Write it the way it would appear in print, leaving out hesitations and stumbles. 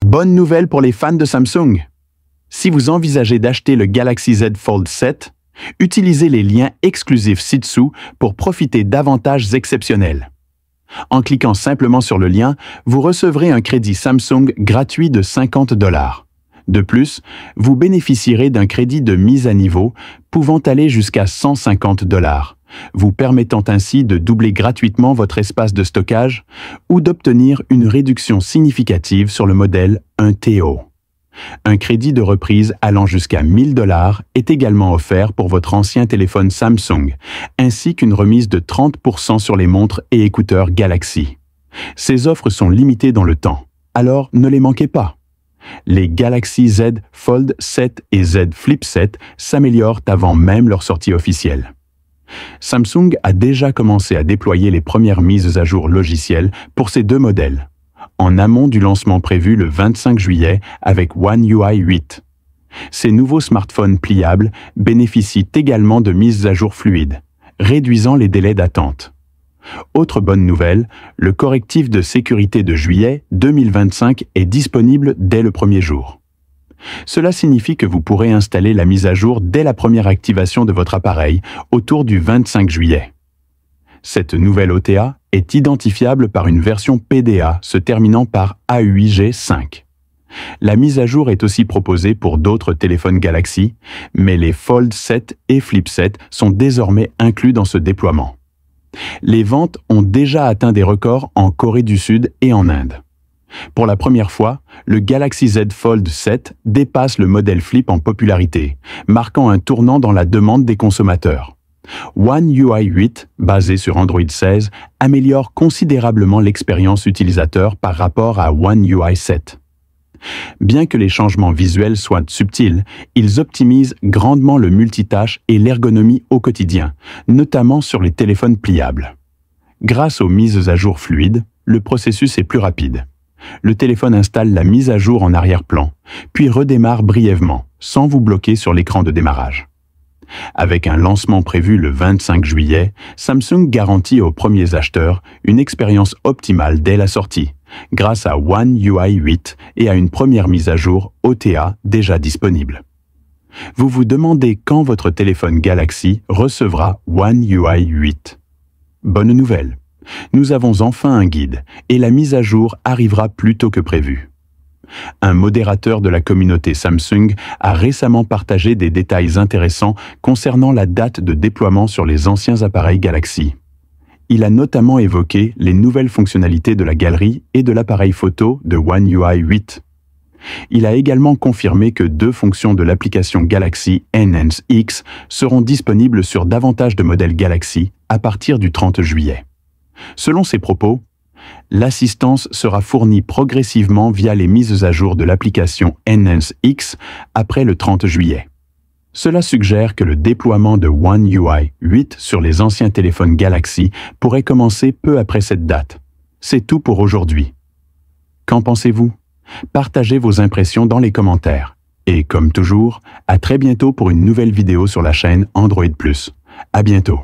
Bonne nouvelle pour les fans de Samsung! Si vous envisagez d'acheter le Galaxy Z Fold 7, utilisez les liens exclusifs ci-dessous pour profiter d'avantages exceptionnels. En cliquant simplement sur le lien, vous recevrez un crédit Samsung gratuit de 50 $. De plus, vous bénéficierez d'un crédit de mise à niveau pouvant aller jusqu'à 150 $, vous permettant ainsi de doubler gratuitement votre espace de stockage ou d'obtenir une réduction significative sur le modèle 1TO. Un crédit de reprise allant jusqu'à 1 000 $ est également offert pour votre ancien téléphone Samsung, ainsi qu'une remise de 30% sur les montres et écouteurs Galaxy. Ces offres sont limitées dans le temps, alors ne les manquez pas. Les Galaxy Z Fold 7 et Z Flip 7 s'améliorent avant même leur sortie officielle. Samsung a déjà commencé à déployer les premières mises à jour logicielles pour ces deux modèles, en amont du lancement prévu le 25 juillet avec One UI 8. Ces nouveaux smartphones pliables bénéficient également de mises à jour fluides, réduisant les délais d'attente. Autre bonne nouvelle, le correctif de sécurité de juillet 2025 est disponible dès le premier jour. Cela signifie que vous pourrez installer la mise à jour dès la première activation de votre appareil autour du 25 juillet. Cette nouvelle OTA est identifiable par une version PDA se terminant par AUIG5. La mise à jour est aussi proposée pour d'autres téléphones Galaxy, mais les Fold 7 et Flip 7 sont désormais inclus dans ce déploiement. Les ventes ont déjà atteint des records en Corée du Sud et en Inde. Pour la première fois, le Galaxy Z Fold 7 dépasse le modèle Flip en popularité, marquant un tournant dans la demande des consommateurs. One UI 8, basé sur Android 16, améliore considérablement l'expérience utilisateur par rapport à One UI 7. Bien que les changements visuels soient subtils, ils optimisent grandement le multitâche et l'ergonomie au quotidien, notamment sur les téléphones pliables. Grâce aux mises à jour fluides, le processus est plus rapide. Le téléphone installe la mise à jour en arrière-plan, puis redémarre brièvement, sans vous bloquer sur l'écran de démarrage. Avec un lancement prévu le 25 juillet, Samsung garantit aux premiers acheteurs une expérience optimale dès la sortie, grâce à One UI 8 et à une première mise à jour OTA déjà disponible. Vous vous demandez quand votre téléphone Galaxy recevra One UI 8. Bonne nouvelle! Nous avons enfin un guide et la mise à jour arrivera plus tôt que prévu. Un modérateur de la communauté Samsung a récemment partagé des détails intéressants concernant la date de déploiement sur les anciens appareils Galaxy. Il a notamment évoqué les nouvelles fonctionnalités de la galerie et de l'appareil photo de One UI 8. Il a également confirmé que 2 fonctions de l'application Galaxy Enhance X seront disponibles sur davantage de modèles Galaxy à partir du 30 juillet. Selon ses propos, l'assistance sera fournie progressivement via les mises à jour de l'application Enhance X après le 30 juillet. Cela suggère que le déploiement de One UI 8 sur les anciens téléphones Galaxy pourrait commencer peu après cette date. C'est tout pour aujourd'hui. Qu'en pensez-vous? Partagez vos impressions dans les commentaires. Et comme toujours, à très bientôt pour une nouvelle vidéo sur la chaîne Android+. À bientôt.